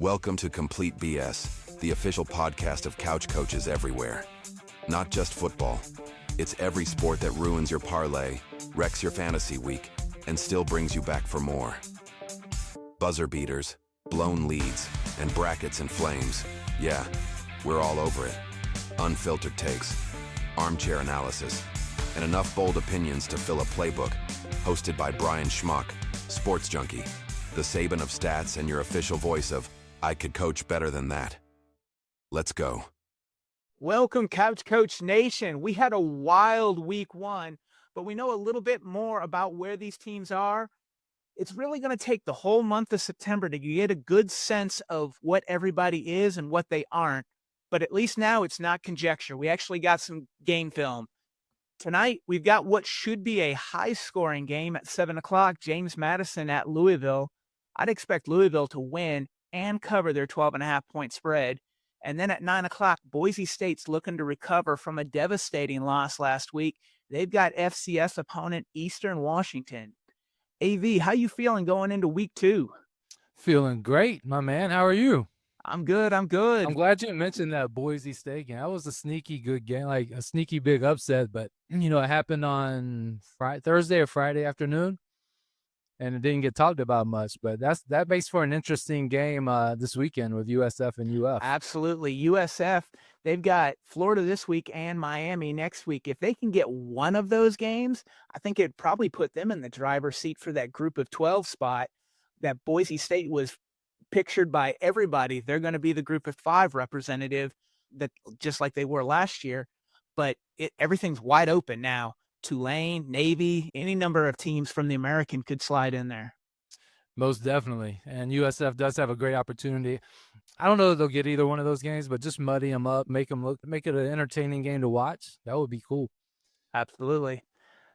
Welcome to Complete BS, the official podcast of couch coaches everywhere. Not just football. It's every sport that ruins your parlay, wrecks your fantasy week, and still brings you back for more. Buzzer beaters, blown leads, and brackets and flames. Yeah, we're all over it. Unfiltered takes, armchair analysis, and enough bold opinions to fill a playbook. Hosted by Brien Schmauch, sports junkie, the Saban of stats, and your official voice of I could coach better than that. Let's go. Welcome, Couch Coach Nation. We had a wild week one, but we know a little bit more about where these teams are. It's really going to take the whole month of September to get a good sense of what everybody is and what they aren't. But at least now it's not conjecture. We actually got some game film. Tonight, we've got what should be a high-scoring game at 7 o'clock, James Madison at Louisville. I'd expect Louisville to win and cover their 12.5-point spread. And then at 9 o'clock, Boise State's looking to recover from a devastating loss last week. They've got FCS opponent Eastern Washington. AV, how you feeling going into week two? Feeling great, my man. How are you? I'm good. I'm good. I'm glad you mentioned that Boise State game. That was a sneaky good game, like a sneaky big upset. But, it happened on Thursday or Friday afternoon, and it didn't get talked about much. But that makes for an interesting game this weekend with USF and UF. Absolutely. USF, they've got Florida this week and Miami next week. If they can get one of those games, I think it'd probably put them in the driver's seat for that group of 12 spot that Boise State was pictured by everybody. They're going to be the group of 5 representative, that just like they were last year. But everything's wide open now. Tulane, Navy, any number of teams from the American could slide in there. Most definitely. And USF does have a great opportunity. I don't know if they'll get either one of those games, but just muddy them up, make it an entertaining game to watch. That would be cool. Absolutely.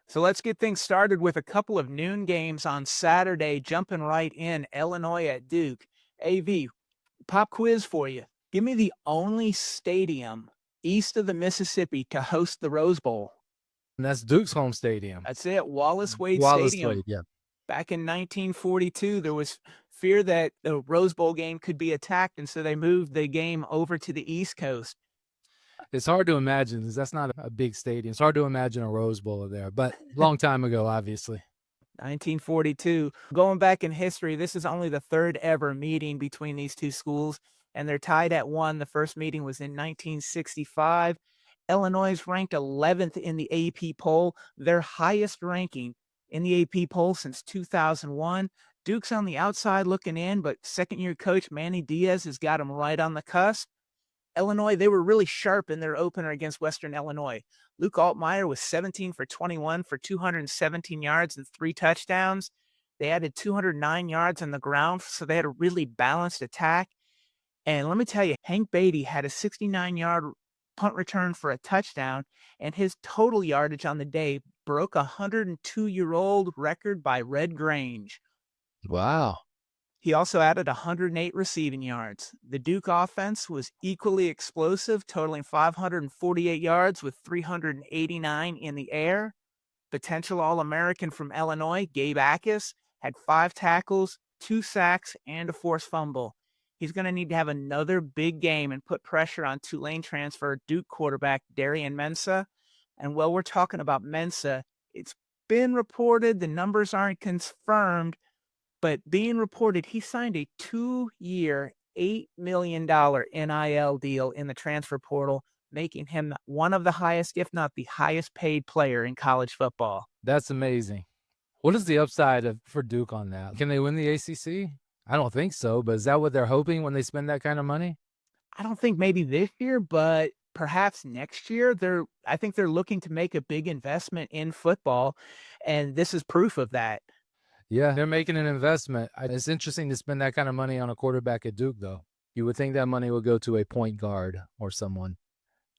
So let's get things started with a couple of noon games on Saturday, jumping right in. Illinois at Duke. AV, pop quiz for you. Give me the only stadium east of the Mississippi to host the Rose Bowl. And that's Duke's home stadium. That's it, Wallace-Wade Stadium. Wade, yeah. Back in 1942, there was fear that the Rose Bowl game could be attacked, and so they moved the game over to the East Coast. It's hard to imagine because that's not a big stadium. It's hard to imagine a Rose Bowl there, but long time ago, obviously. 1942. Going back in history, this is only the third ever meeting between these two schools, and they're tied at 1. The first meeting was in 1965. Illinois is ranked 11th in the AP poll, their highest ranking in the AP poll since 2001. Duke's on the outside looking in, but second-year coach Manny Diaz has got them right on the cusp. Illinois, they were really sharp in their opener against Western Illinois. Luke Altmaier was 17 for 21 for 217 yards and 3 touchdowns. They added 209 yards on the ground, so they had a really balanced attack. And let me tell you, Hank Beatty had a 69-yard punt return for a touchdown, and his total yardage on the day broke a 102-year-old record by Red Grange. Wow. He also added 108 receiving yards. The Duke offense was equally explosive, totaling 548 yards with 389 in the air. Potential All-American from Illinois, Gabe Akis, had 5 tackles, 2 sacks, and a forced fumble. He's going to need to have another big game and put pressure on Tulane transfer Duke quarterback Darian Mensah. And while we're talking about Mensah, it's been reported, the numbers aren't confirmed, but being reported, he signed a 2-year, $8 million NIL deal in the transfer portal, making him one of the highest, if not the highest paid player in college football. That's amazing. What is the upside for Duke on that? Can they win the ACC? I don't think so, but is that what they're hoping when they spend that kind of money? I don't think maybe this year, but perhaps next year. I think they're looking to make a big investment in football, and this is proof of that. Yeah, they're making an investment. It's interesting to spend that kind of money on a quarterback at Duke, though. You would think that money would go to a point guard or someone.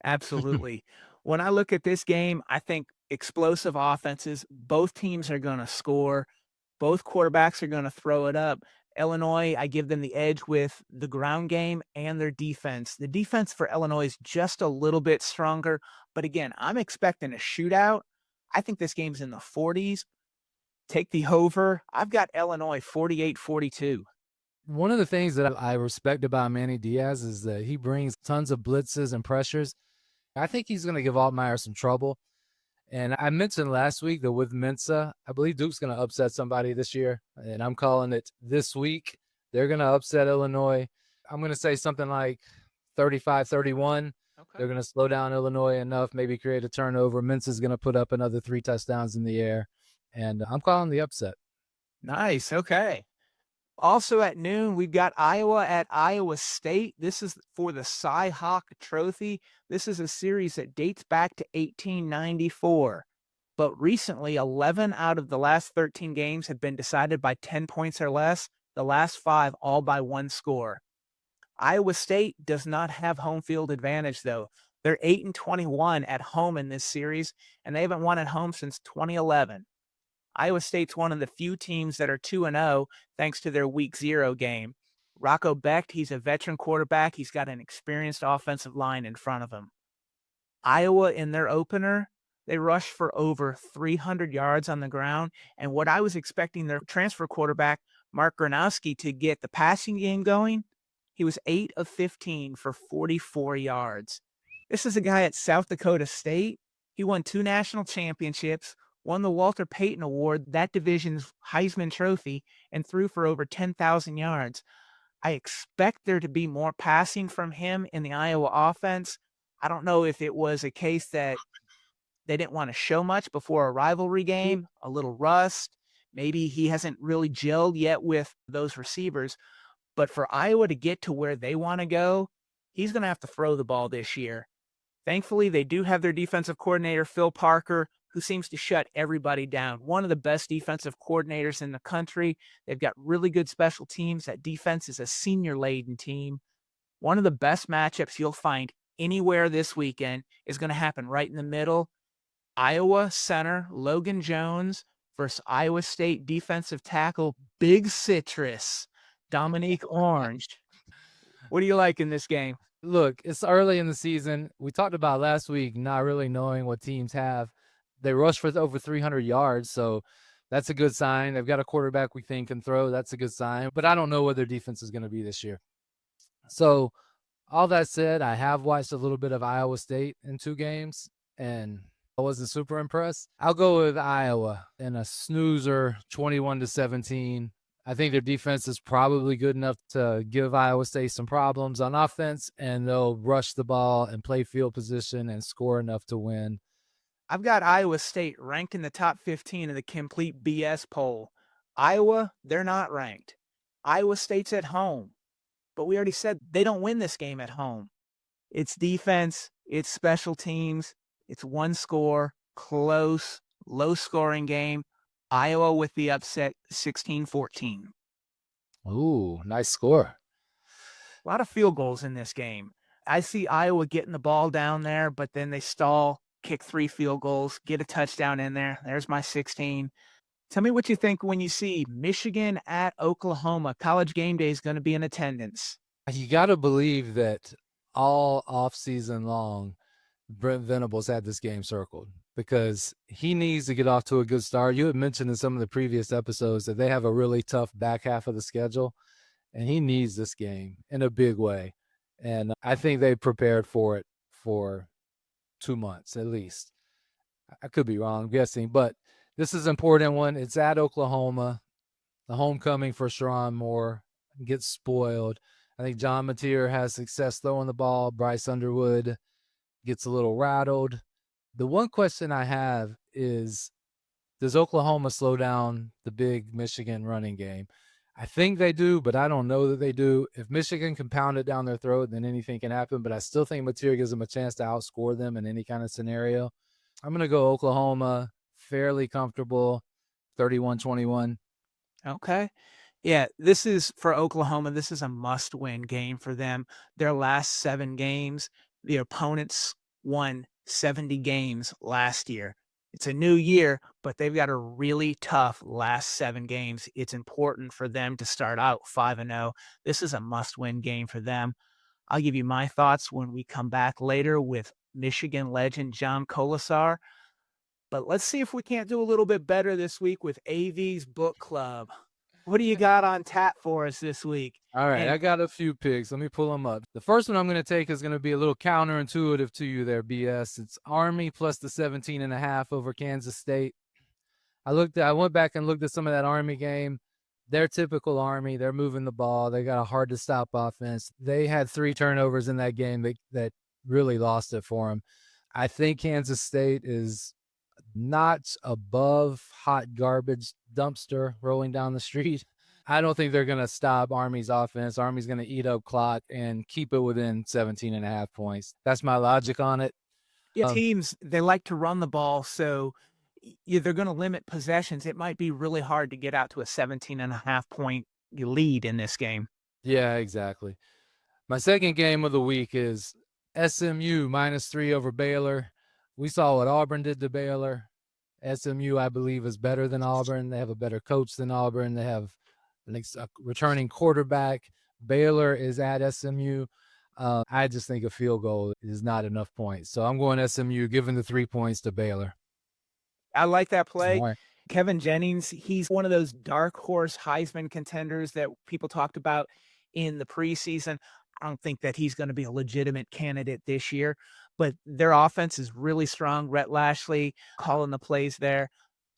Absolutely. When I look at this game, I think explosive offenses, both teams are going to score. Both quarterbacks are going to throw it up. Illinois, I give them the edge with the ground game and their defense. The defense for Illinois is just a little bit stronger. But again, I'm expecting a shootout. I think this game's in the 40s. Take the over. I've got Illinois 48-42. One of the things that I respect about Manny Diaz is that he brings tons of blitzes and pressures. I think he's going to give Altmaier some trouble. And I mentioned last week that with Mensa, I believe Duke's going to upset somebody this year. And I'm calling it this week. They're going to upset Illinois. I'm going to say something like 35-31. Okay. They're going to slow down Illinois enough, maybe create a turnover. Mensa's going to put up another 3 touchdowns in the air. And I'm calling the upset. Nice. Okay. Also at noon, we've got Iowa at Iowa State. This is for the Cy Hawk Trophy. This is a series that dates back to 1894. But recently, 11 out of the last 13 games have been decided by 10 points or less, the last 5 all by 1 score. Iowa State does not have home field advantage, though. They're 8-21 at home in this series, and they haven't won at home since 2011. Iowa State's one of the few teams that are 2-0 thanks to their Week 0 game. Rocco Becht, he's a veteran quarterback. He's got an experienced offensive line in front of him. Iowa, in their opener, they rushed for over 300 yards on the ground, and what I was expecting their transfer quarterback, Mark Gronowski, to get the passing game going, he was 8 of 15 for 44 yards. This is a guy at South Dakota State. He won 2 national championships, won the Walter Payton Award, that division's Heisman Trophy, and threw for over 10,000 yards. I expect there to be more passing from him in the Iowa offense. I don't know if it was a case that they didn't want to show much before a rivalry game, a little rust. Maybe he hasn't really gelled yet with those receivers. But for Iowa to get to where they want to go, he's going to have to throw the ball this year. Thankfully, they do have their defensive coordinator, Phil Parker, who seems to shut everybody down. One of the best defensive coordinators in the country. They've got really good special teams. That defense is a senior-laden team. One of the best matchups you'll find anywhere this weekend is going to happen right in the middle. Iowa center Logan Jones versus Iowa State defensive tackle Big Citrus Dominique Orange. What do you like in this game? Look, it's early in the season. We talked about last week not really knowing what teams have. They rushed for over 300 yards, so that's a good sign. They've got a quarterback we think can throw. That's a good sign. But I don't know what their defense is going to be this year. So all that said, I have watched a little bit of Iowa State in 2 games, and I wasn't super impressed. I'll go with Iowa in a snoozer, 21-17. I think their defense is probably good enough to give Iowa State some problems on offense, and they'll rush the ball and play field position and score enough to win. I've got Iowa State ranked in the top 15 of the complete BS poll. Iowa, they're not ranked. Iowa State's at home, but we already said they don't win this game at home. It's defense, it's special teams, it's 1 score, close, low-scoring game. Iowa with the upset, 16-14. Ooh, nice score. A lot of field goals in this game. I see Iowa getting the ball down there, but then they stall, kick 3 field goals, get a touchdown in there. There's my 16. Tell me what you think when you see Michigan at Oklahoma. College GameDay is going to be in attendance. You got to believe that all offseason long, Brent Venables had this game circled because he needs to get off to a good start. You had mentioned in some of the previous episodes that they have a really tough back half of the schedule, and he needs this game in a big way. And I think they prepared for it for 2 months at least. I could be wrong, I'm guessing, but this is an important one. It's at Oklahoma. The homecoming for Sharon Moore gets spoiled. I think John Mateer has success throwing the ball. Bryce Underwood gets a little rattled. The one question I have is, does Oklahoma slow down the big Michigan running game? I think they do, but I don't know that they do. If Michigan can pound it down their throat, then anything can happen, but I still think Mateer gives them a chance to outscore them in any kind of scenario. I'm going to go Oklahoma, fairly comfortable, 31-21. Okay. Yeah, this is for Oklahoma. This is a must-win game for them. Their last 7 games, the opponents won 70 games last year. It's a new year, but they've got a really tough last 7 games. It's important for them to start out 5-0. This is a must-win game for them. I'll give you my thoughts when we come back later with Michigan legend John Kolesar. But let's see if we can't do a little bit better this week with AV's Book Club. What do you got on tap for us this week? All right, And I got a few picks. Let me pull them up. The first one I'm going to take is going to be a little counterintuitive to you there, BS. It's Army plus the 17.5 over Kansas State. I went back and looked at some of that Army game. They're typical Army. They're moving the ball. They got a hard to stop offense. They had 3 turnovers in that game that really lost it for them. I think Kansas State is not above hot garbage dumpster rolling down the street. I don't think they're going to stop Army's offense. Army's going to eat up clock and keep it within 17.5 points. That's my logic on it. teams, they like to run the ball, so they're going to limit possessions. It might be really hard to get out to a 17.5-point lead in this game. Yeah, exactly. My second game of the week is SMU -3 over Baylor. We saw what Auburn did to Baylor. SMU, I believe, is better than Auburn. They have a better coach than Auburn. They have a returning quarterback. Baylor is at SMU. I just think a field goal is not enough points. So I'm going SMU, giving the 3 points to Baylor. I like that play. Smart. Kevin Jennings, he's one of those dark horse Heisman contenders that people talked about in the preseason. I don't think that he's going to be a legitimate candidate this year, but their offense is really strong. Rhett Lashley calling the plays there.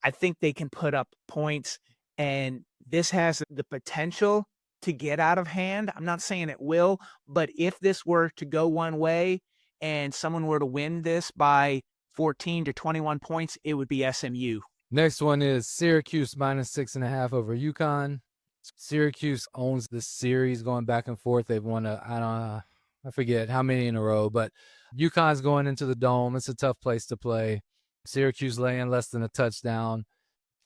I think they can put up points, and this has the potential to get out of hand. I'm not saying it will, but if this were to go one way and someone were to win this by 14 to 21 points, it would be SMU. Next one is Syracuse -6.5 over UConn. Syracuse owns this series going back and forth. They've won I forget how many in a row, but UConn's going into the Dome. It's a tough place to play. Syracuse laying less than a touchdown.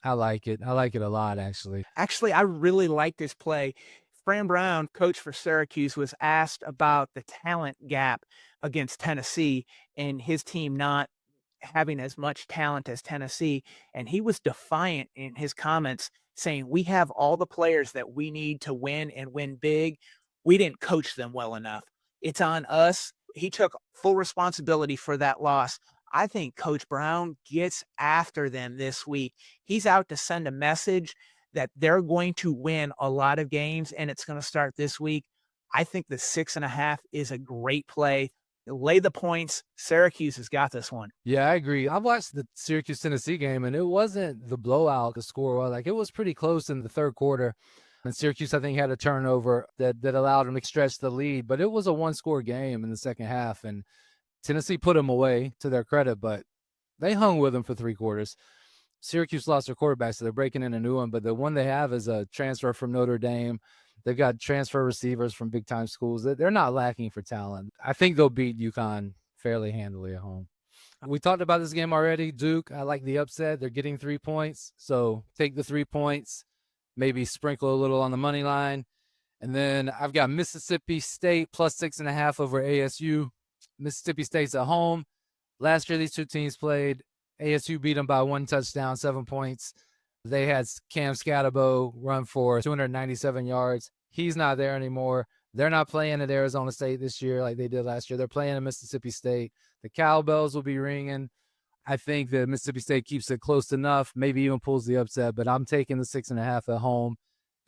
I like it. I like it a lot, actually. Actually, I really like this play. Fran Brown, coach for Syracuse, was asked about the talent gap against Tennessee and his team not having as much talent as Tennessee. And he was defiant in his comments, saying, we have all the players that we need to win and win big. We didn't coach them well enough. It's on us. He took full responsibility for that loss. I think Coach Brown gets after them this week. He's out to send a message that they're going to win a lot of games, and it's going to start this week. I think the 6.5 is a great play. Lay the points. Syracuse has got this one. Yeah, I agree. I watched the Syracuse-Tennessee game, and it wasn't the blowout the score was. Like, it was pretty close in the third quarter. And Syracuse, I think, had a turnover that allowed them to stretch the lead. But it was a one-score game in the second half, and Tennessee put them away, to their credit, but they hung with them for 3 quarters. Syracuse lost their quarterback, so they're breaking in a new one. But the one they have is a transfer from Notre Dame. They've got transfer receivers from big-time schools. They're not lacking for talent. I think they'll beat UConn fairly handily at home. We talked about this game already. Duke, I like the upset. They're getting 3 points, so take the 3 points, maybe sprinkle a little on the money line. And then I've got Mississippi State plus 6.5 over ASU. Mississippi State's at home. Last year, these two teams played. ASU beat them by 1 touchdown, 7 points. They had Cam Scatterbo run for 297 yards. He's not there anymore. They're not playing at Arizona State this year like they did last year. They're playing at Mississippi State. The cowbells will be ringing. I think that Mississippi State keeps it close enough, maybe even pulls the upset, but I'm taking the 6.5 at home.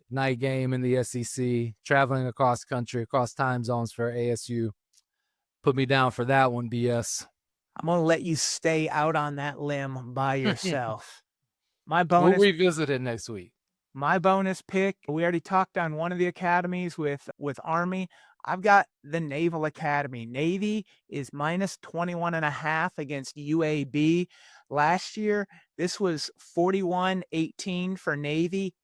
Night game in the SEC, traveling across country, across time zones for ASU. Put me down for that one, BS. I'm going to let you stay out on that limb by yourself. My bonus. We'll revisit it next week. My bonus pick, we already talked on one of the academies with Army. I've got the Naval Academy. Navy is minus 21.5 against UAB. Last year, this was 41-18 for Navy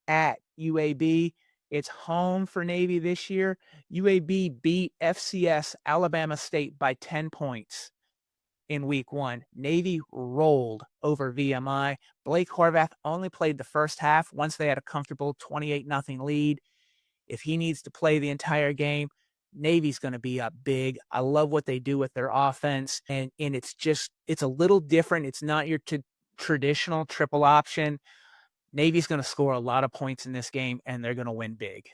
at UAB. It's home for Navy this year. UAB beat FCS Alabama State by 10 points in week 1. Navy rolled over VMI. Blake Horvath only played the first half once they had a comfortable 28-0 lead. If he needs to play the entire game, Navy's going to be up big. I love what they do with their offense, and it's a little different. It's not your traditional triple option. Navy's going to score a lot of points in this game, and they're going to win big.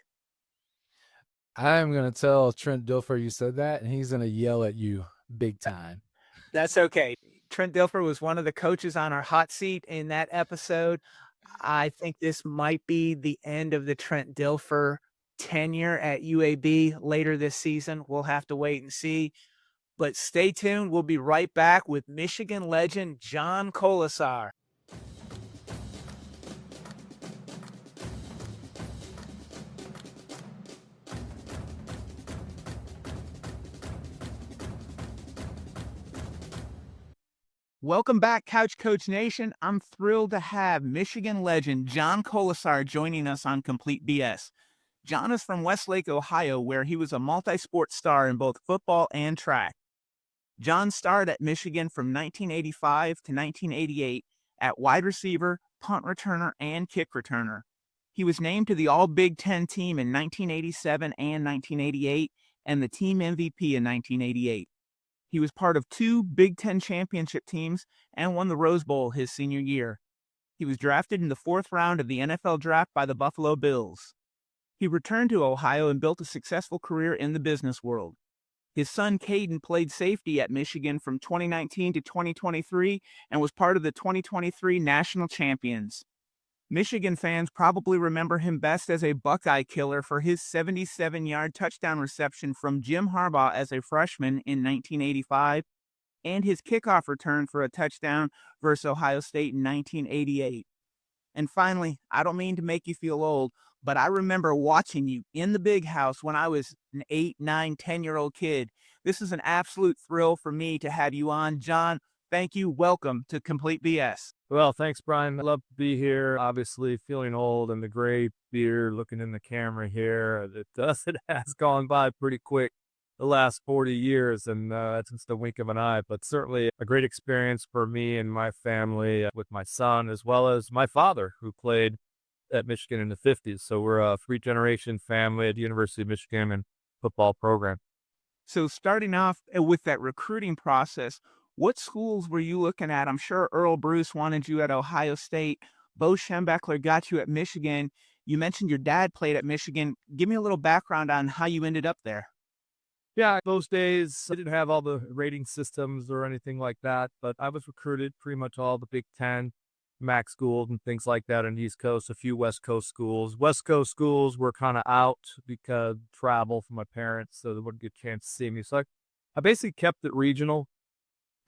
I'm going to tell Trent Dilfer you said that, and he's going to yell at you big time. That's okay. Trent Dilfer was one of the coaches on our hot seat in that episode. I think this might be the end of the Trent Dilfer tenure at UAB later this season. We'll have to wait and see. But stay tuned. We'll be right back with Michigan legend John Kolesar. Welcome back, Couch Coach Nation. I'm thrilled to have Michigan legend John Kolesar joining us on Complete BS. John is from Westlake, Ohio, where he was a multi-sport star in both football and track. John starred at Michigan from 1985 to 1988 at wide receiver, punt returner, and kick returner. He was named to the All-Big Ten team in 1987 and 1988, and the team MVP in 1988. He was part of 2 Big Ten championship teams and won the Rose Bowl his senior year. He was drafted in the 4th round of the NFL draft by the Buffalo Bills. He returned to Ohio and built a successful career in the business world. His son Caden played safety at Michigan from 2019 to 2023 and was part of the 2023 national champions. Michigan fans probably remember him best as a Buckeye killer for his 77-yard touchdown reception from Jim Harbaugh as a freshman in 1985 and his kickoff return for a touchdown versus Ohio State in 1988. And finally, I don't mean to make you feel old, but I remember watching you in the big house when I was an 8, 9, 10-year-old kid. This is an absolute thrill for me to have you on. John, thank you. Welcome to Complete BS. Well, thanks, Brian. I love to be here. Obviously, feeling old and the gray beard, looking in the camera here. It has gone by pretty quick the last 40 years, and that's just a wink of an eye. But certainly a great experience for me and my family with my son, as well as my father, who played at Michigan in the 50s. So we're a 3-generation family at the University of Michigan and football program. So starting off with that recruiting process, what schools were you looking at? I'm sure Earl Bruce wanted you at Ohio State. Bo Schembechler got you at Michigan. You mentioned your dad played at Michigan. Give me a little background on how you ended up there. Yeah, those days, I didn't have all the rating systems or anything like that, but I was recruited pretty much all the Big Ten MAC schools and things like that on the East Coast, a few West Coast schools. West Coast schools were kind of out because travel for my parents, so they wouldn't get a chance to see me. So I basically kept it regional,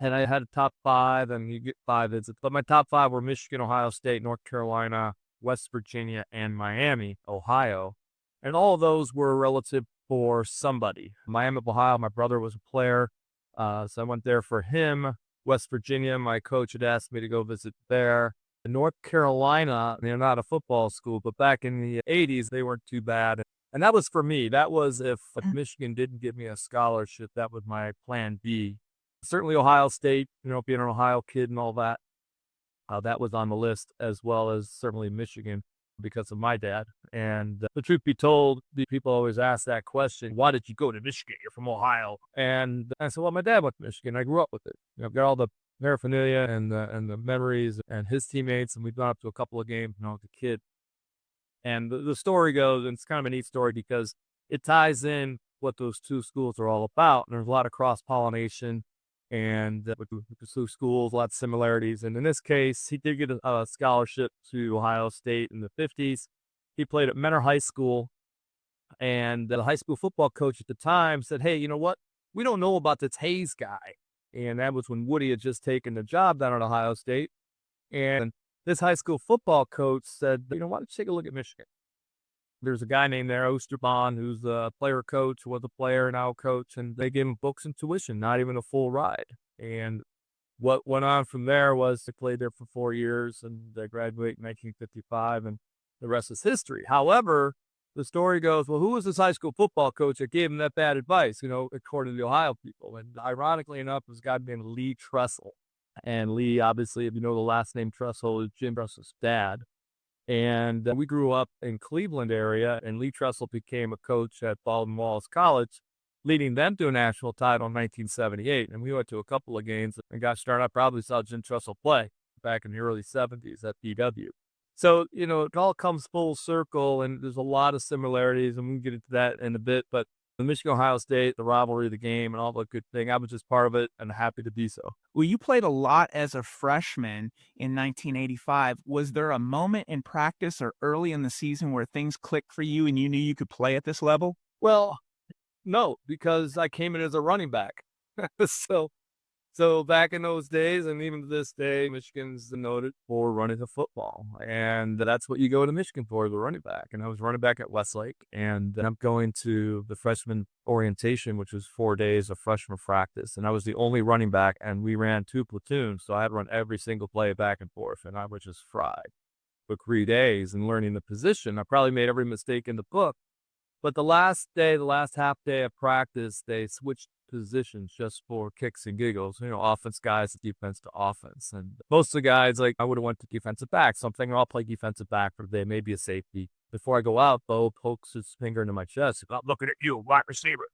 and I had a top 5, and you get 5 visits. But my top 5 were Michigan, Ohio State, North Carolina, West Virginia, and Miami, Ohio. And all of those were relative for somebody. Miami, Ohio, my brother was a player, so I went there for him. West Virginia, my coach had asked me to go visit there. North Carolina, they're not a football school, but back in the 80s, they weren't too bad. And that was for me. That was if Michigan didn't give me a scholarship, that was my plan B. Certainly Ohio State, being an Ohio kid and all that, that was on the list, as well as certainly Michigan because of my dad. And the truth be told, the people always ask that question, why did you go to Michigan? You're from Ohio. And I said, well, my dad went to Michigan. I grew up with it. I've got all the paraphernalia and the memories and his teammates, and we've gone up to a couple of games when I was a kid. And the story goes, and it's kind of a neat story because it ties in what those 2 schools are all about. And there's a lot of cross-pollination and with the 2 schools, a lot of similarities. And in this case, he did get a scholarship to Ohio State in the 50s. He played at Menor High School, and the high school football coach at the time said, hey, you know what? We don't know about this Hayes guy. And that was when Woody had just taken the job down at Ohio State. And this high school football coach said, why don't you take a look at Michigan? There's a guy named there, Osterbahn, who's a player coach, was a player, now coach, and they gave him books and tuition, not even a full ride. And what went on from there was they played there for 4 years, and they graduated in 1955, and the rest is history. However, the story goes, well, who was this high school football coach that gave him that bad advice, according to the Ohio people? And ironically enough, it was a guy named Lee Tressel. And Lee, obviously, if you know the last name Tressel, is Jim Tressel's dad. And we grew up in Cleveland area, and Lee Tressel became a coach at Baldwin Wallace College, leading them to a national title in 1978. And we went to a couple of games and got started. I probably saw Jim Tressel play back in the early 70s at BW. So, it all comes full circle, and there's a lot of similarities, and we can get into that in a bit. But The Michigan-Ohio State, the rivalry, the game, and all the good thing. I was just part of it and happy to be so. Well, you played a lot as a freshman in 1985. Was there a moment in practice or early in the season where things clicked for you and you knew you could play at this level? Well, no, because I came in as a running back. So back in those days, and even to this day, Michigan's noted for running the football. And that's what you go to Michigan for, the running back. And I was running back at Westlake. And then I'm going to the freshman orientation, which was 4 days of freshman practice. And I was the only running back, and we ran 2 platoons. So I had to run every single play back and forth. And I was just fried for 3 days and learning the position. I probably made every mistake in the book. But the last day, the last half day of practice, they switched positions just for kicks and giggles. Offense guys, defense to offense. And most of the guys, like, I would have went to defensive back. So I'm thinking I'll play defensive back for the day, maybe a safety. Before I go out, Bo pokes his finger into my chest. I'm looking at you, wide receiver.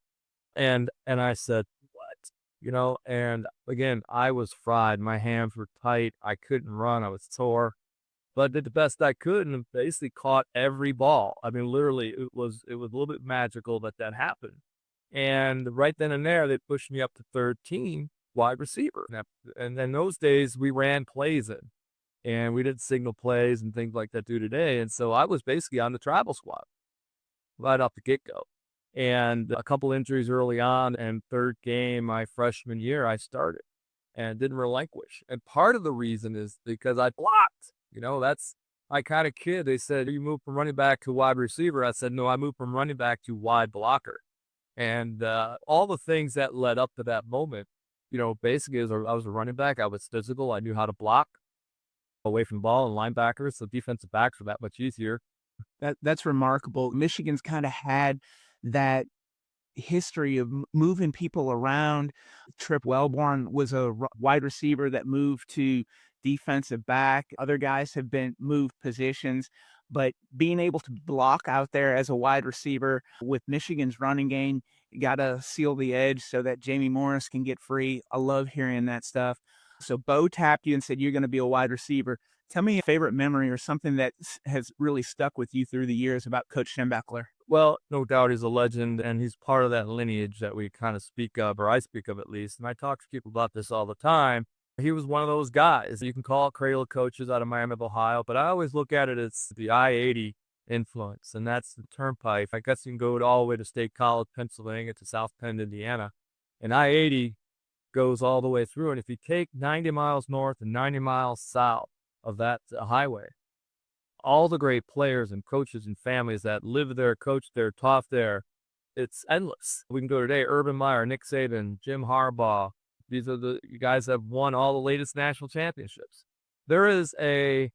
And I said, what? And again, I was fried. My hands were tight. I couldn't run. I was sore. But I did the best I could and basically caught every ball. I mean, literally, it was a little bit magical that happened. And right then and there, they pushed me up to 13 wide receiver. And then those days, we ran plays in. And we did signal plays and things like that do today. And so I was basically on the travel squad right off the get-go. And a couple injuries early on, and third game, my freshman year, I started and didn't relinquish. And part of the reason is because I blocked. That's my kind of kid. They said, you moved from running back to wide receiver. I said, no, I moved from running back to wide blocker. And all the things that led up to that moment, basically as I was a running back, I was physical. I knew how to block away from the ball and linebackers. So defensive backs were that much easier. That's remarkable. Michigan's kind of had that history of moving people around. Trip Wellborn was a wide receiver that moved to defensive back. Other guys have been moved positions, but being able to block out there as a wide receiver with Michigan's running game, you got to seal the edge so that Jamie Morris can get free. I love hearing that stuff. So Bo tapped you and said, you're going to be a wide receiver. Tell me a favorite memory or something that has really stuck with you through the years about Coach Schembechler. Well, no doubt he's a legend, and he's part of that lineage that we kind of speak of, or I speak of at least. And I talk to people about this all the time. He was one of those guys. You can call it cradle coaches out of Miami of Ohio, but I always look at it as the I-80 influence, and that's the turnpike. I guess you can go all the way to State College, Pennsylvania, to South Bend, Indiana. And I-80 goes all the way through. And if you take 90 miles north and 90 miles south of that highway, all the great players and coaches and families that live there, coach there, taught there, it's endless. We can go today, Urban Meyer, Nick Saban, Jim Harbaugh. These are the guys that have won all the latest national championships. There is a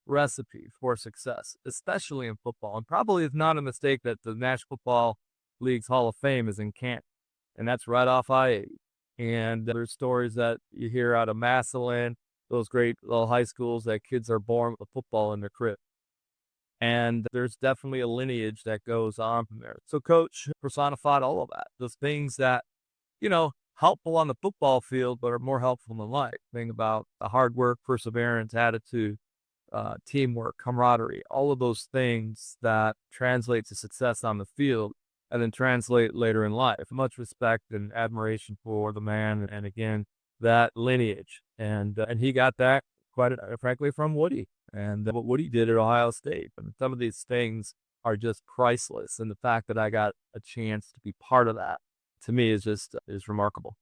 recipe for success, especially in football. And probably it's not a mistake that the National Football League's Hall of Fame is in Canton. And that's right off I-80. And there's stories that you hear out of Massillon, those great little high schools that kids are born with a football in their crib. And there's definitely a lineage that goes on from there. So Coach personified all of that. Those things that, helpful on the football field, but are more helpful in life. Think about the hard work, perseverance, attitude, teamwork, camaraderie, all of those things that translate to success on the field and then translate later in life. Much respect and admiration for the man. And again, that lineage. And he got that quite frankly from Woody and what Woody did at Ohio State. And some of these things are just priceless. And the fact that I got a chance to be part of that, to me, is remarkable.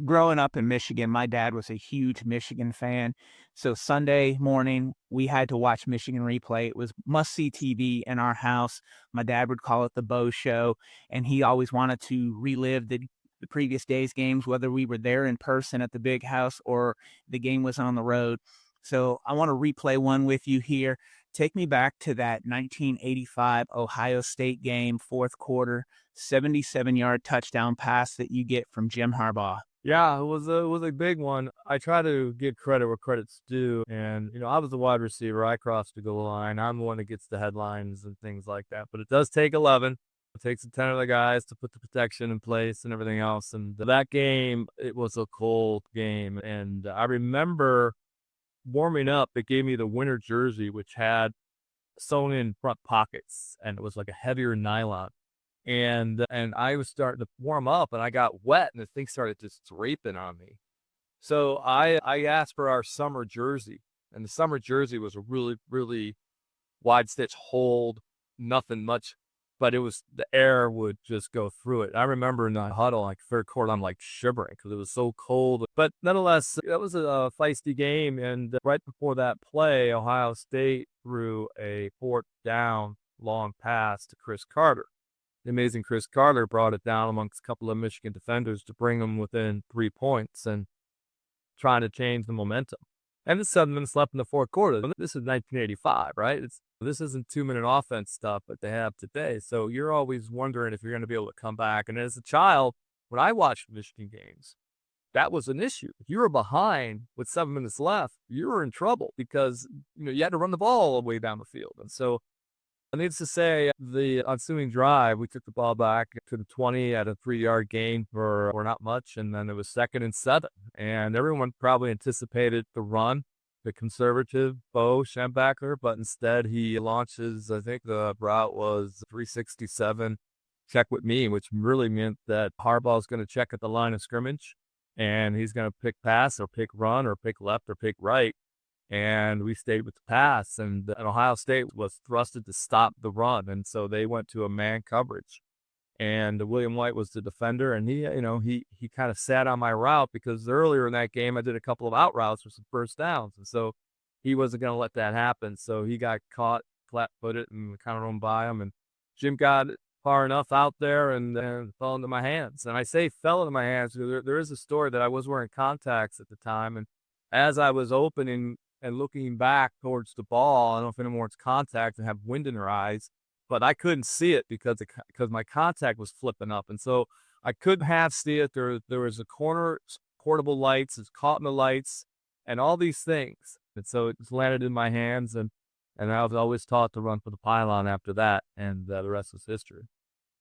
Growing up in Michigan, my dad was a huge Michigan fan. So Sunday morning, we had to watch Michigan replay. It was must-see TV in our house. My dad would call it the Bo Show, and he always wanted to relive the previous day's games, whether we were there in person at the big house or the game was on the road. So I want to replay one with you here. Take me back to that 1985 Ohio State game, fourth quarter, 77-yard touchdown pass that you get from Jim Harbaugh. Yeah, it was a big one. I try to give credit where credit's due. And, I was the wide receiver. I crossed the goal line. I'm the one that gets the headlines and things like that. But it does take 11. It takes 10 of the guys to put the protection in place and everything else. And that game, it was a cold game. And I remember warming up, it gave me the winter jersey, which had sewn in front pockets. And it was like a heavier nylon. And I was starting to warm up, and I got wet, and the thing started just draping on me. So I asked for our summer jersey, and the summer jersey was a really, really wide stitch hold, nothing much, but it was the air would just go through it. I remember in the huddle, like third quarter, I'm like shivering because it was so cold. But nonetheless, that was a feisty game. And right before that play, Ohio State threw a fourth down long pass to Chris Carter. The amazing Chris Carter brought it down amongst a couple of Michigan defenders to bring them within 3 points and trying to change the momentum. And there's 7 minutes left in the fourth quarter. This is 1985, right? This isn't 2-minute offense stuff that they have today. So you're always wondering if you're going to be able to come back. And as a child, when I watched Michigan games, that was an issue. If you were behind with 7 minutes left, you were in trouble because you had to run the ball all the way down the field. And so, needless to say, the ensuing drive, we took the ball back to the 20 at a 3-yard gain for not much, and then it was 2nd and 7. And everyone probably anticipated the run, the conservative Bo Schembechler, but instead he launches, I think the route was 367, check with me, which really meant that Harbaugh is going to check at the line of scrimmage, and he's going to pick pass or pick run or pick left or pick right. And we stayed with the pass, and Ohio State was thrusted to stop the run. And so they went to a man coverage, and William White was the defender. And he kind of sat on my route because earlier in that game, I did a couple of out routes for some first downs. And so he wasn't going to let that happen. So he got caught flat footed and kind of run by him. And Jim got far enough out there and fell into my hands. And I say fell into my hands. There is a story that I was wearing contacts at the time. And as I was opening and looking back towards the ball, I don't know if anyone wants contact and have wind in their eyes, but I couldn't see it because my contact was flipping up. And so I couldn't half see it. There was a corner, portable lights, it's caught in the lights and all these things. And so it just landed in my hands, and I was always taught to run for the pylon after that. And the rest was history.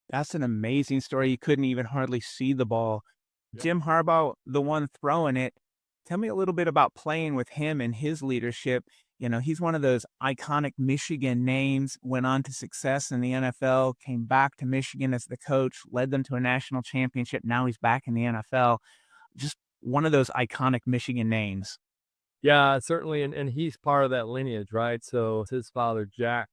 That's an amazing story. You couldn't even hardly see the ball. Yeah. Jim Harbaugh, the one throwing it, tell me a little bit about playing with him and his leadership. He's one of those iconic Michigan names, went on to success in the NFL, came back to Michigan as the coach, led them to a national championship. Now he's back in the NFL. Just one of those iconic Michigan names. Yeah, certainly. And he's part of that lineage, right? So his father, Jack,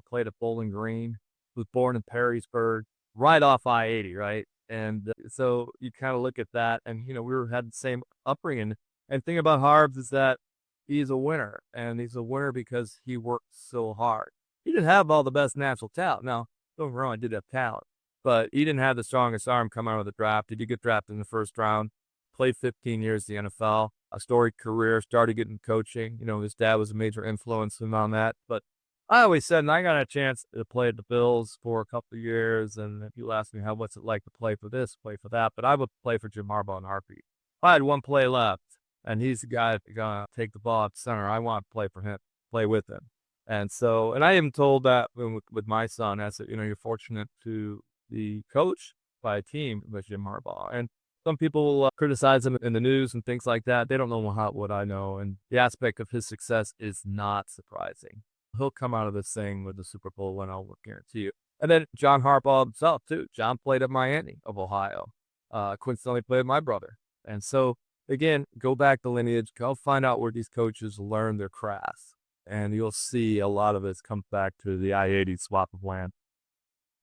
played at Bowling Green, was born in Perrysburg, right off I-80, right? And so you kind of look at that, and, we had the same upbringing. And the thing about Harbs is that he's a winner, and he's a winner because he worked so hard. He didn't have all the best natural talent. Now, don't get me wrong, he did have talent, but he didn't have the strongest arm coming out of the draft. He did get drafted in the first round, played 15 years in the NFL, a storied career, started getting coaching. His dad was a major influence on that. But I always said, and I got a chance to play at the Bills for a couple of years, and if you ask me what's it like to play for this, play for that, but I would play for Jim Harbaugh in a heartbeat. If I had one play left, and he's the guy that's going to take the ball at center, I want to play for him, play with him. And so, and I even told that with my son, I said, you're fortunate to be coached by a team with Jim Harbaugh. And some people criticize him in the news and things like that. They don't know what I know. And the aspect of his success is not surprising. He'll come out of this thing with the Super Bowl win, I'll guarantee you. And then John Harbaugh himself, too. John played at Miami of Ohio. Coincidentally played with my brother. And so, again, go back the lineage, go find out where these coaches learn their crafts, and you'll see a lot of it comes back to the I-80 swap of land.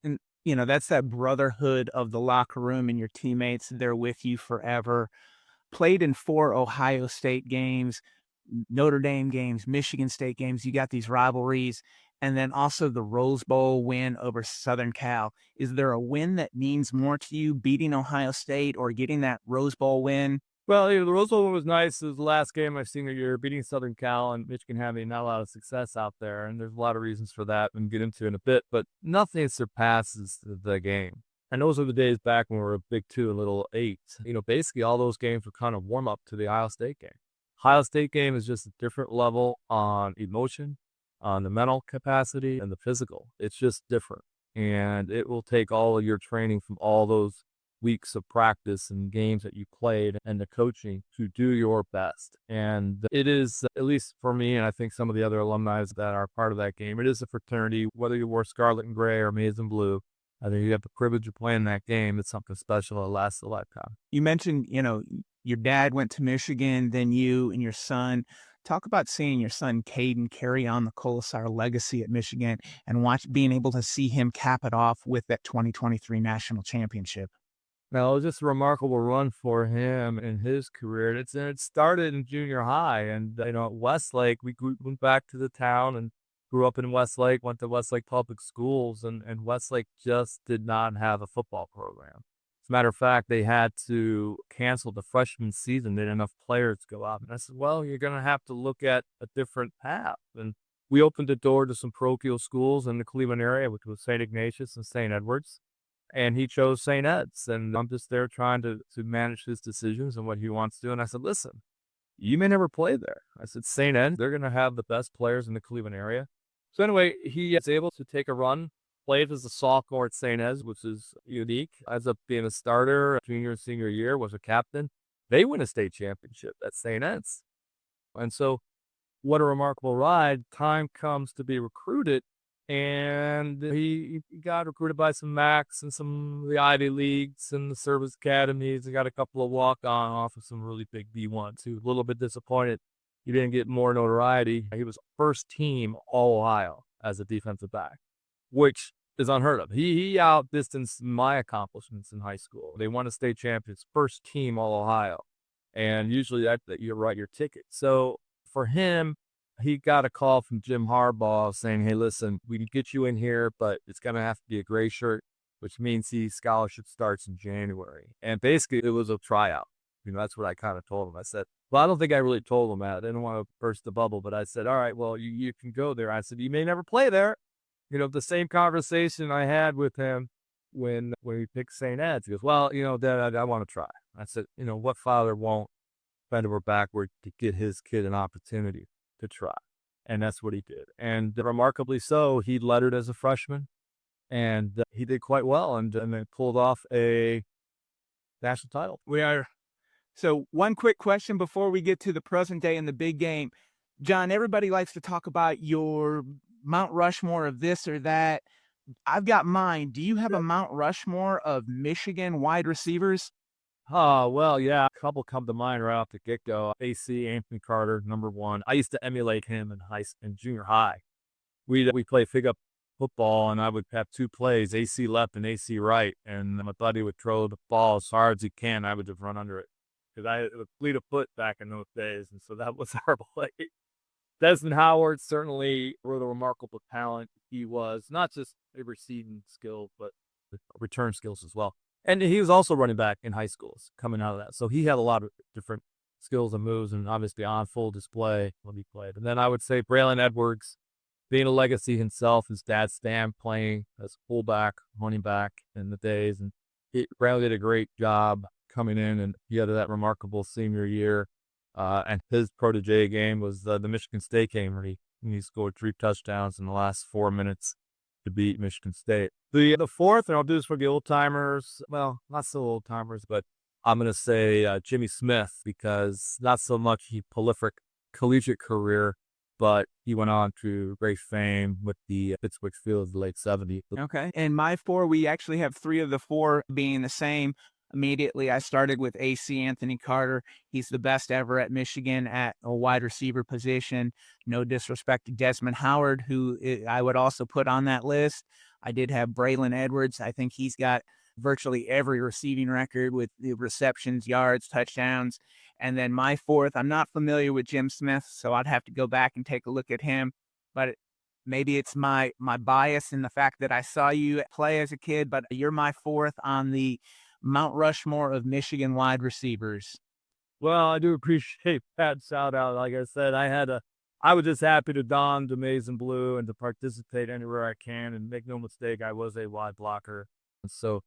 And, that's that brotherhood of the locker room and your teammates. They're with you forever. Played in 4 Ohio State games, Notre Dame games, Michigan State games. You got these rivalries. And then also the Rose Bowl win over Southern Cal. Is there a win that means more to you, beating Ohio State or getting that Rose Bowl win? Well, the Rose Bowl was nice. It was the last game my senior year, beating Southern Cal and Michigan having not a lot of success out there. And there's a lot of reasons for that and get into in a bit, but nothing surpasses the game. And those are the days back when we were a Big 2 and Little 8. Basically all those games were kind of warm up to the Ohio State game. Ohio State game is just a different level on emotion, on the mental capacity, and the physical. It's just different. And it will take all of your training from all those weeks of practice and games that you played and the coaching to do your best. And it is, at least for me, and I think some of the other alumni that are part of that game, it is a fraternity, whether you wore scarlet and gray or maize and blue. I think you have the privilege of playing that game. It's something special that lasts a lifetime. You mentioned, your dad went to Michigan, then you and your son. Talk about seeing your son Caden carry on the Kolesar legacy at Michigan and being able to see him cap it off with that 2023 national championship. Now, it was just a remarkable run for him in his career. It started in junior high, and at Westlake, went back to the town and grew up in Westlake. Went to Westlake Public Schools, and Westlake just did not have a football program. As a matter of fact, they had to cancel the freshman season. They didn't have enough players to go out, and I said, "Well, you're going to have to look at a different path." And we opened the door to some parochial schools in the Cleveland area, which was St. Ignatius and St. Edward's. And he chose St. Ed's, and I'm just there trying to manage his decisions and what he wants to do. And I said, "Listen, you may never play there." I said, "St. Ed's, they're going to have the best players in the Cleveland area." So anyway, he was able to take a run, played as a sophomore at St. Ed's, which is unique. Ends up being a starter junior and senior year, was a captain. They win a state championship at St. Ed's. And so what a remarkable ride. Time comes to be recruited. And he got recruited by some MACs and some of the Ivy Leagues and the service academies. He got a couple of walk-on off of some really big D1s. He was a little bit disappointed he didn't get more notoriety. He was first team All-Ohio as a defensive back, which is unheard of. He outdistanced my accomplishments in high school. They won a state championship, first team All-Ohio. And usually that you write your ticket. So for him, he got a call from Jim Harbaugh saying, "Hey, listen, we can get you in here, but it's going to have to be a gray shirt," which means his scholarship starts in January. And basically, it was a tryout. That's what I kind of told him. I said, well, I don't think I really told him that. I didn't want to burst the bubble, but I said, "All right, well, you can go there." I said, "You may never play there." The same conversation I had with him when we picked St. Ed's. He goes, "Well, Dad, I want to try." I said, what father won't bend over backward to get his kid an opportunity to try? And that's what he did. And remarkably so, he lettered as a freshman, and he did quite well, and they pulled off a national title. So one quick question before we get to the present day and the big game. John, everybody likes to talk about your Mount Rushmore of this or that. I've got mine. Do you have a Mount Rushmore of Michigan wide receivers? Oh, well, yeah. A couple come to mind right off the get-go. AC, Anthony Carter, number one. I used to emulate him in junior high. We played pick-up football, and I would have two plays, AC left and AC right, and my buddy would throw the ball as hard as he can. I would just run under it because I would fleet of foot back in those days, and so that was our play. Desmond Howard certainly wrote a remarkable talent. He was not just a receiving skill, but return skills as well. And he was also running back in high schools coming out of that. So he had a lot of different skills and moves, and obviously on full display when he played. And then I would say Braylon Edwards, being a legacy himself, his dad Stan playing as fullback, running back in the days. And Braylon did a great job coming in, and he had that remarkable senior year. And his protege game was the Michigan State game where he scored 3 touchdowns in the last 4 minutes to beat Michigan State. The fourth, and I'll do this for the old-timers, well, not so old-timers, but I'm going to say Jimmy Smith, because not so much he prolific collegiate career, but he went on to great fame with the Pittsburgh Steelers in the late 70s. Okay. And my 4, we actually have 3 of the 4 being the same. Immediately, I started with AC Anthony Carter. He's the best ever at Michigan at a wide receiver position. No disrespect to Desmond Howard, who I would also put on that list. I did have Braylon Edwards. I think he's got virtually every receiving record with the receptions, yards, touchdowns. And then my 4th, I'm not familiar with Jim Smith, so I'd have to go back and take a look at him. But maybe it's my bias in the fact that I saw you play as a kid, but you're my 4th on the Mount Rushmore of Michigan wide receivers. Well, I do appreciate that shout out. Like I said, I was just happy to don the Maize and blue and to participate anywhere I can. And make no mistake, I was a wide blocker. And so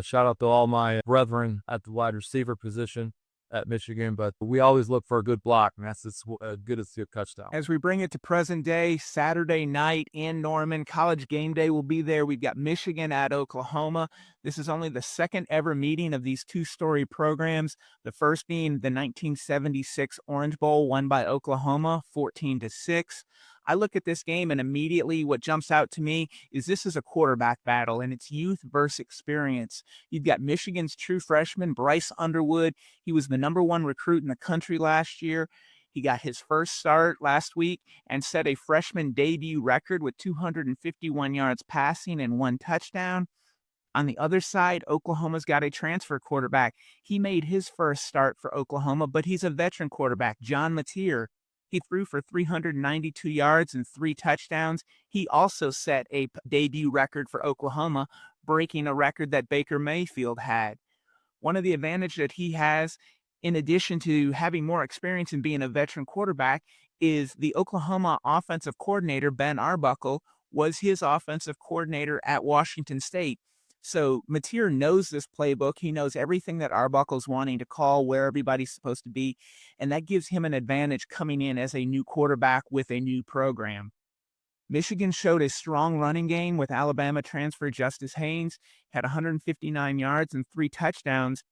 shout out to all my brethren at the wide receiver position at Michigan, but we always look for a good block, and that's as good as a touchdown. As we bring it to present day, Saturday night in Norman, College GameDay will be there. We've got Michigan at Oklahoma. This is only the second ever meeting of these 2-story programs, the first being the 1976 Orange Bowl won by Oklahoma, 14-6. I look at this game and immediately what jumps out to me is this is a quarterback battle and it's youth versus experience. You've got Michigan's true freshman, Bryce Underwood. He was the #1 recruit in the country last year. He got his first start last week and set a freshman debut record with 251 yards passing and 1 touchdown. On the other side, Oklahoma's got a transfer quarterback. He made his first start for Oklahoma, but he's a veteran quarterback, John Mateer. He threw for 392 yards and 3 touchdowns. He also set a debut record for Oklahoma, breaking a record that Baker Mayfield had. One of the advantages that he has, in addition to having more experience in being a veteran quarterback, is the Oklahoma offensive coordinator, Ben Arbuckle, was his offensive coordinator at Washington State. So Mateer knows this playbook. He knows everything that Arbuckle's wanting to call, where everybody's supposed to be, and that gives him an advantage coming in as a new quarterback with a new program. Michigan showed a strong running game with Alabama transfer Justice Haynes, had 159 yards and 3 touchdowns.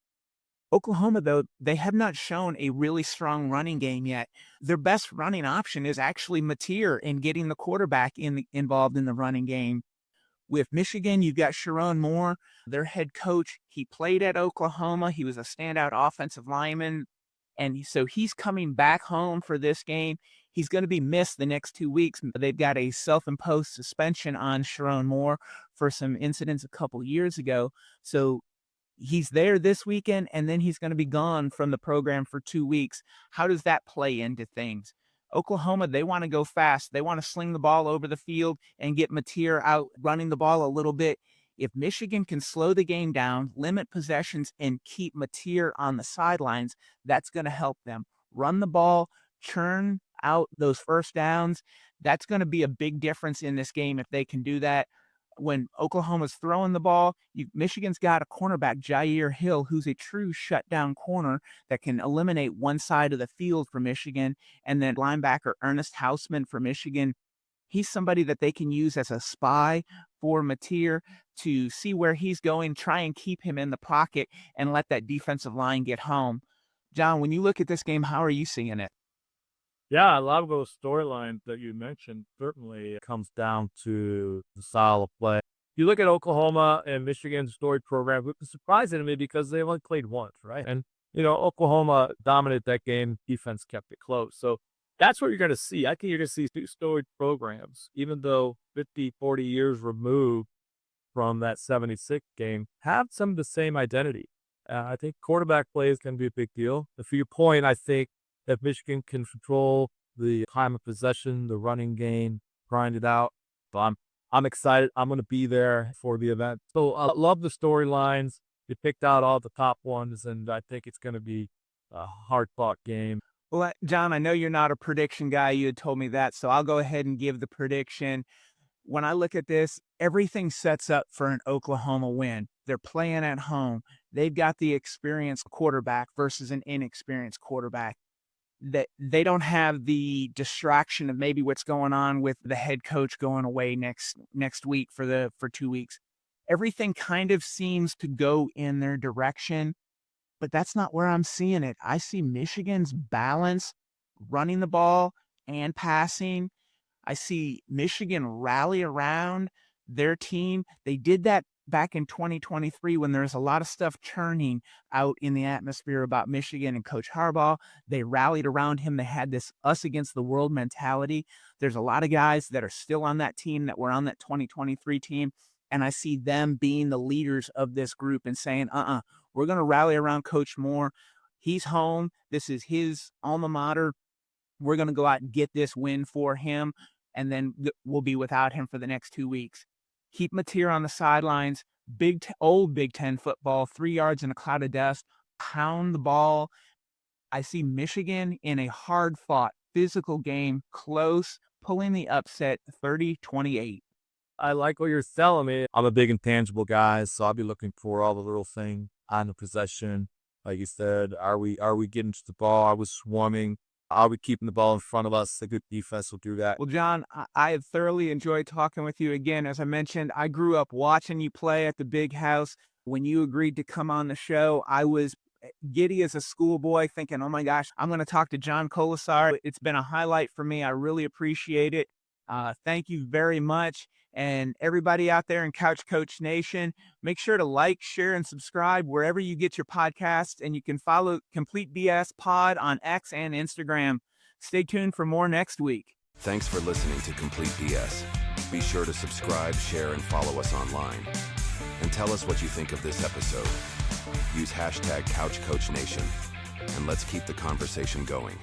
Oklahoma, though, they have not shown a really strong running game yet. Their best running option is actually Mateer in getting the quarterback involved in the running game. With Michigan, you've got Sharon Moore, their head coach. He played at Oklahoma. He was a standout offensive lineman. And so he's coming back home for this game. He's going to be missed the next 2 weeks. They've got a self-imposed suspension on Sharon Moore for some incidents a couple years ago. So he's there this weekend, and then he's going to be gone from the program for 2 weeks. How does that play into things? Oklahoma, they want to go fast. They want to sling the ball over the field and get Mateer out running the ball a little bit. If Michigan can slow the game down, limit possessions, and keep Mateer on the sidelines, that's going to help them. Run the ball, churn out those first downs. That's going to be a big difference in this game if they can do that. When Oklahoma's throwing the ball, Michigan's got a cornerback, Jair Hill, who's a true shutdown corner that can eliminate one side of the field for Michigan. And then linebacker Ernest Hausman for Michigan. He's somebody that they can use as a spy for Mateer to see where he's going, try and keep him in the pocket, and let that defensive line get home. John, when you look at this game, how are you seeing it? Yeah, a lot of those storylines that you mentioned certainly comes down to the style of play. You look at Oklahoma and Michigan's storied program, which is surprising to me because they only played once, right? And, Oklahoma dominated that game. Defense kept it close. So that's what you're going to see. I think you're going to see 2 storied programs, even though 50, 40 years removed from that 76 game, have some of the same identity. I think quarterback play is going to be a big deal. For your point, I think that Michigan can control the time of possession, the running game, grind it out. So I'm excited. I'm going to be there for the event. So I love the storylines. You picked out all the top ones, and I think it's going to be a hard-fought game. Well, John, I know you're not a prediction guy. You had told me that, so I'll go ahead and give the prediction. When I look at this, everything sets up for an Oklahoma win. They're playing at home. They've got the experienced quarterback versus an inexperienced quarterback. That they don't have the distraction of maybe what's going on with the head coach going away next week for 2 weeks. Everything kind of seems to go in their direction, but that's not where I'm seeing it. I see Michigan's balance, running the ball and passing. I see Michigan rally around their team. They did that back in 2023 when there's a lot of stuff churning out in the atmosphere about Michigan and Coach Harbaugh. They rallied around him. They had this us against the world mentality. There's a lot of guys that are still on that team that were on that 2023 team. And I see them being the leaders of this group and saying, we're going to rally around Coach Moore. He's home. This is his alma mater. We're going to go out and get this win for him. And then we'll be without him for the next 2 weeks. Keep Mateer on the sidelines, old Big Ten football, 3 yards in a cloud of dust, pound the ball. I see Michigan in a hard-fought, physical game, close, pulling the upset 30-28. I like what you're telling me. I'm a big intangible guy, so I'll be looking for all the little things on the possession. Like you said, are we getting to the ball? Are we swarming? Are we keeping the ball in front of us? A good defense will do that. Well, John, I have thoroughly enjoyed talking with you again. As I mentioned, I grew up watching you play at the Big House. When you agreed to come on the show, I was giddy as a schoolboy thinking, oh my gosh, I'm going to talk to John Kolesar. It's been a highlight for me. I really appreciate it. Thank you very much. And everybody out there in Couch Coach Nation, make sure to like, share, and subscribe wherever you get your podcasts. And you can follow Complete BS Pod on X and Instagram. Stay tuned for more next week. Thanks for listening to Complete BS. Be sure to subscribe, share, and follow us online. And tell us what you think of this episode. Use hashtag CouchCoachNation, and let's keep the conversation going.